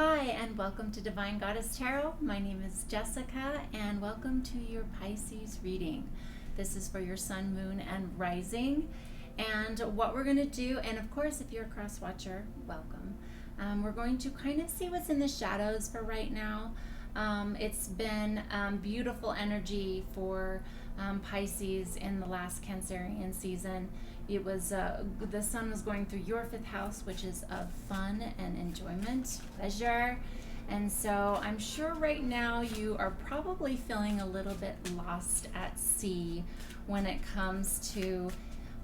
Hi, and welcome to Divine Goddess Tarot. My name is Jessica, and welcome to your Pisces reading. This is for your sun, moon, and rising. And what we're going to do, and of course, if you're a cross watcher, welcome. We're going to kind of see what's in the shadows for right now. It's been beautiful energy for Pisces in the last Cancerian season. It was the sun was going through your fifth house, which is of fun and enjoyment, pleasure. And so I'm sure right now you are probably feeling a little bit lost at sea when it comes to,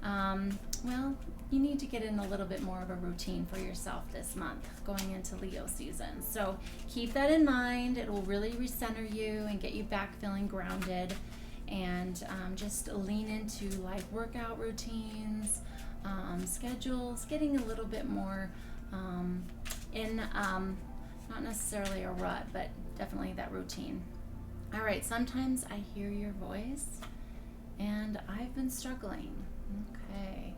well, you need to get in a little bit more of a routine for yourself this month going into Leo season. So keep that in mind. It will really recenter you and get you back feeling grounded. And just lean into like workout routines, schedules, getting a little bit more in, not necessarily a rut, but definitely that routine. All right, sometimes I hear your voice and I've been struggling. Okay,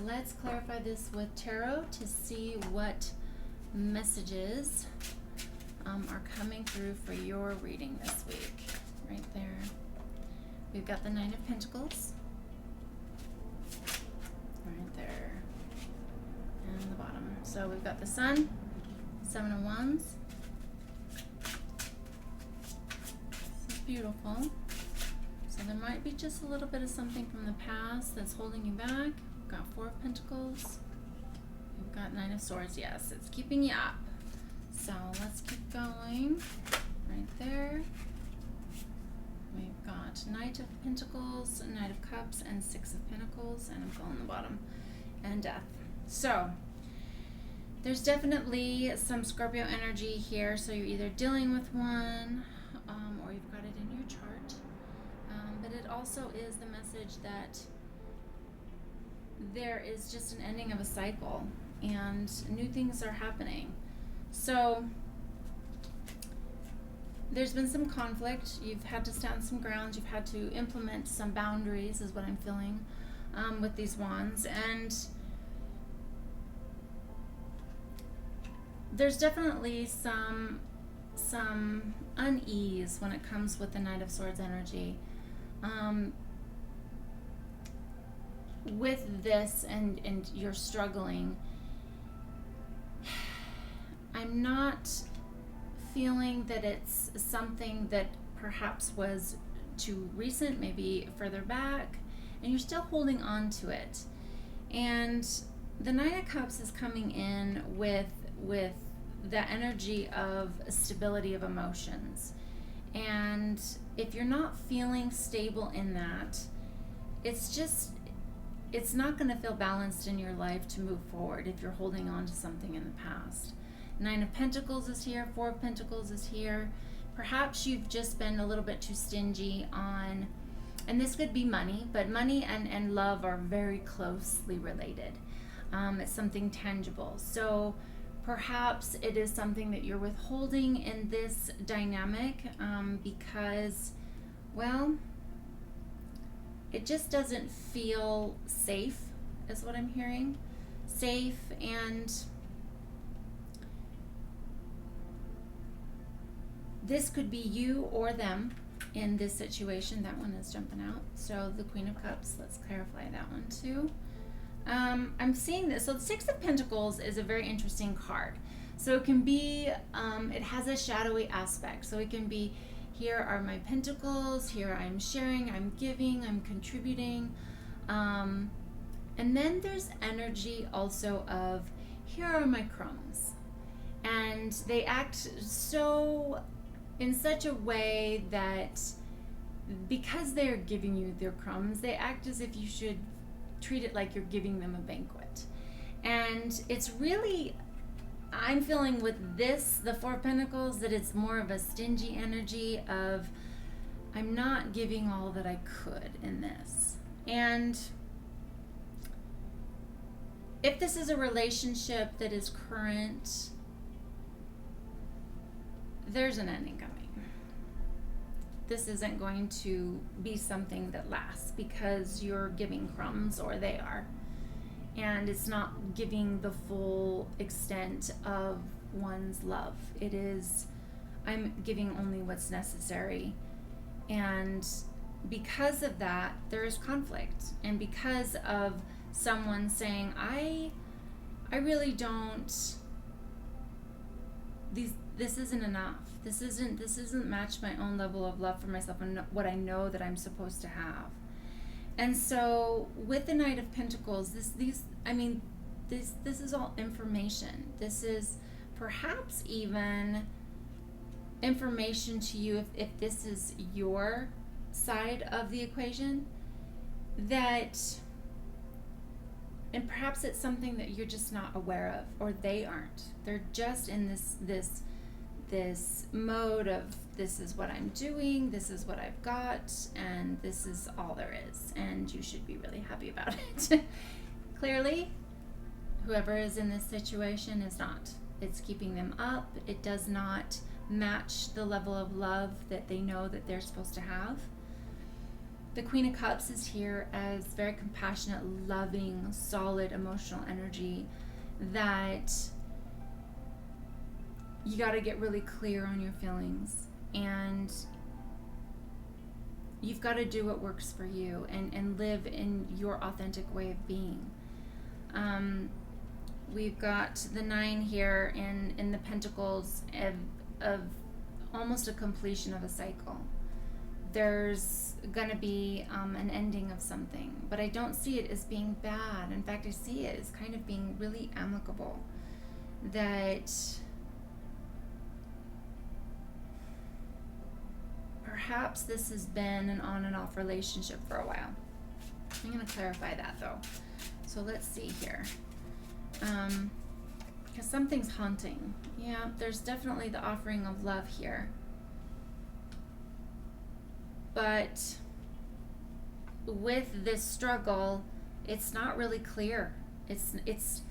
let's clarify this with tarot to see what messages are coming through for your reading this week. Right there. We've got the Nine of Pentacles, right there, and the bottom. So we've got the Sun, Seven of Wands. This is beautiful. So there might be just a little bit of something from the past that's holding you back. We've got Four of Pentacles. We've got Nine of Swords. Yes, it's keeping you up. So let's keep going. Right there. We've got Knight of Pentacles, Knight of Cups, and Six of Pentacles, and I'm filling the bottom, and Death. So there's definitely some Scorpio energy here, so you're either dealing with one or you've got it in your chart. But it also is the message that there is just an ending of a cycle and new things are happening. So there's been some conflict. You've had to stand some grounds. You've had to implement some boundaries, is what I'm feeling with these wands. And there's definitely some unease when it comes with the Knight of Swords energy. With this and you're struggling, I'm not feeling that it's something that perhaps was too recent, maybe further back, and you're still holding on to it. And the Nine of Cups is coming in with the energy of stability of emotions. And if you're not feeling stable in that, it's not going to feel balanced in your life to move forward if you're holding on to something in the past. Nine of Pentacles is here, Four of Pentacles is here. Perhaps you've just been a little bit too stingy on, and this could be money, but money and love are very closely related. It's something tangible. So perhaps it is something that you're withholding in this dynamic because, well, it just doesn't feel safe, is what I'm hearing. Safe, and this could be you or them in this situation. That one is jumping out. So the Queen of Cups, let's clarify that one too. I'm seeing this. So the Six of Pentacles is a very interesting card. So it can be, it has a shadowy aspect. So it can be, here are my pentacles, here I'm sharing, I'm giving, I'm contributing. And then there's energy also of, here are my crumbs. And they act in such a way that because they're giving you their crumbs, they act as if you should treat it like you're giving them a banquet. And it's really, I'm feeling with this, the Four of Pentacles, that it's more of a stingy energy of, I'm not giving all that I could in this. And if this is a relationship that is current, there's an ending coming. This isn't going to be something that lasts because you're giving crumbs, or they are. And it's not giving the full extent of one's love. It is, I'm giving only what's necessary. And because of that, there is conflict. And because of someone saying, I really don't, this isn't enough. This isn't match my own level of love for myself and what I know that I'm supposed to have. And so with the Knight of Pentacles, this is all information. This is perhaps even information to you, if this is your side of the equation, that, and perhaps it's something that you're just not aware of, or they aren't. They're just in this mode of, this is what I'm doing, this is what I've got, and this is all there is, and you should be really happy about it. Clearly, whoever is in this situation is not. It's keeping them up. It does not match the level of love that they know that they're supposed to have. The Queen of Cups is here as very compassionate, loving, solid emotional energy that you got to get really clear on your feelings, and you've got to do what works for you and live in your authentic way of being. We've got the 9 here in the Pentacles of almost a completion of a cycle. There's going to be an ending of something, but I don't see it as being bad. In fact, I see it as kind of being really amicable. That perhaps this has been an on and off relationship for a while. I'm going to clarify that though. So let's see here. Because something's haunting. Yeah, there's definitely the offering of love here. But with this struggle, it's not really clear. It's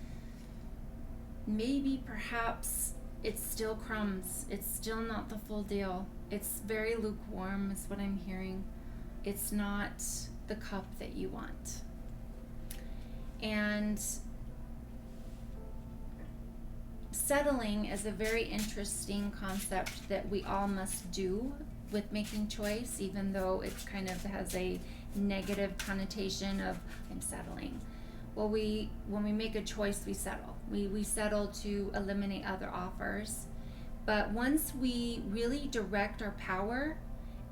maybe perhaps it's still crumbs. It's still not the full deal. It's very lukewarm is what I'm hearing. It's not the cup that you want. And settling is a very interesting concept that we all must do with making choice, even though it kind of has a negative connotation of I'm settling. Well, when we make a choice, we settle. We settle to eliminate other offers. But once we really direct our power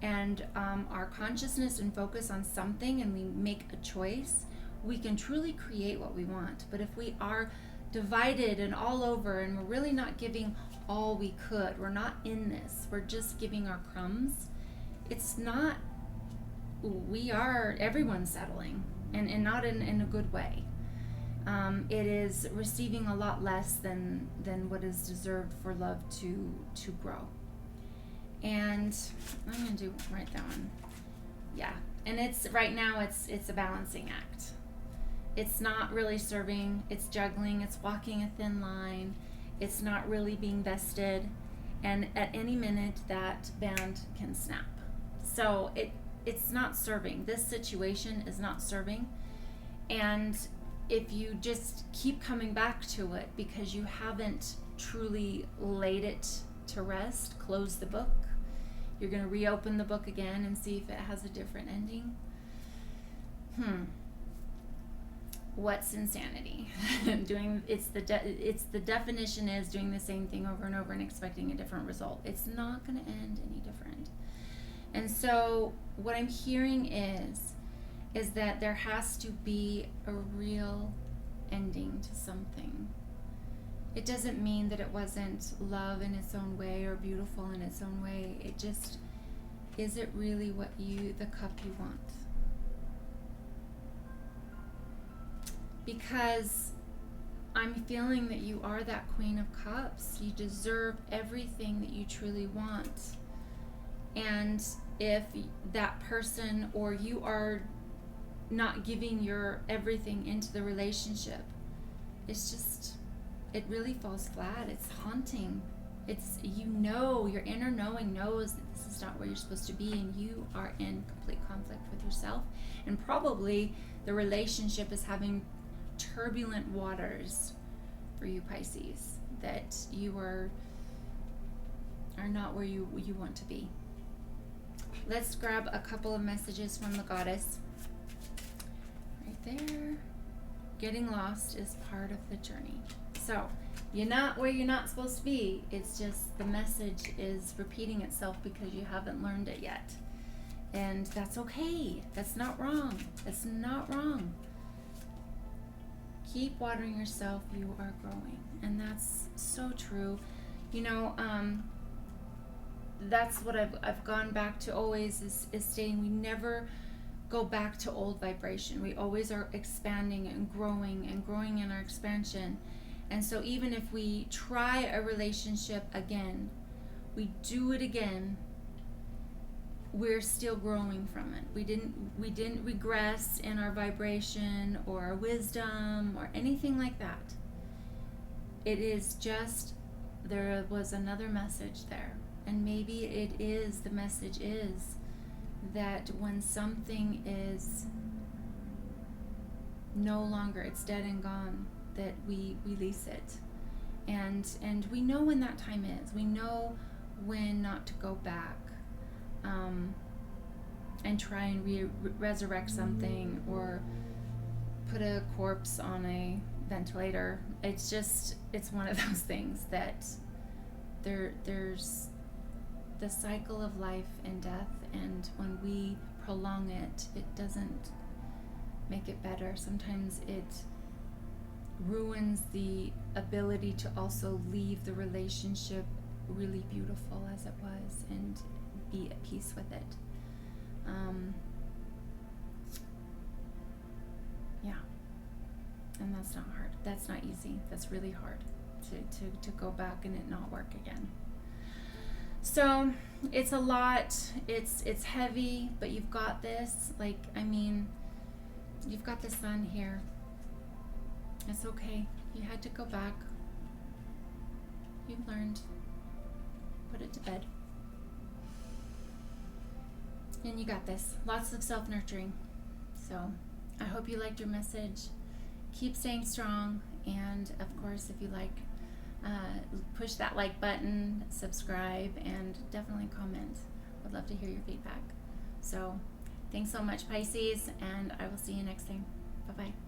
and our consciousness and focus on something, and we make a choice, we can truly create what we want. But if we are divided and all over, and we're really not giving all we could, we're not in this, we're just giving our crumbs, it's not, everyone's settling, and not in a good way. It is receiving a lot less than what is deserved for love to grow. And I'm gonna write that one. Yeah, and it's right now it's a balancing act. It's not really serving, it's juggling, it's walking a thin line, it's not really being vested, and at any minute that band can snap. So it's not serving. This situation is not serving. And if you just keep coming back to it because you haven't truly laid it to rest, close the book, you're going to reopen the book again and see if it has a different ending. What's insanity? It's the definition is doing the same thing over and over and expecting a different result. It's not going to end any different. And so what I'm hearing is that there has to be a real ending to something. It doesn't mean that it wasn't love in its own way or beautiful in its own way. It just, is it really the cup you want? Because I'm feeling that you are that Queen of Cups. You deserve everything that you truly want. And if that person or you are not giving your everything into the relationship, it's just, it really falls flat. It's haunting. It's, your inner knowing knows that this is not where you're supposed to be, and you are in complete conflict with yourself. And probably the relationship is having turbulent waters for you, Pisces, that you are not where you want to be. Let's grab a couple of messages from the goddess. Right there. Getting lost is part of the journey. So, you're not where you're not supposed to be. It's just the message is repeating itself because you haven't learned it yet. And that's okay. That's not wrong. That's not wrong. Keep watering yourself. You are growing. And that's so true. You know, that's what I've gone back to always is stating we never go back to old vibration. We always are expanding and growing in our expansion. And so even if we try a relationship again, we do it again, we're still growing from it. We didn't regress in our vibration or our wisdom or anything like that. It is just there was another message there. And maybe the message is that when something is no longer, it's dead and gone, that we release it. And we know when that time is. We know when not to go back and try and resurrect something or put a corpse on a ventilator. It's one of those things that there's the cycle of life and death, and when we prolong it, it doesn't make it better. Sometimes it ruins the ability to also leave the relationship really beautiful as it was and be at peace with it. Yeah, and that's not hard. That's not easy. That's really hard to go back and it not work again. So it's a lot. It's heavy, but you've got this. You've got the sun here. It's okay. You had to go back. You've learned. Put it to bed. And you got this. Lots of self-nurturing. So I hope you liked your message. Keep staying strong. And of course, if you like, push that like button, subscribe, and definitely comment. Would love to hear your feedback. So thanks so much, Pisces, and I will see you next time. Bye-bye.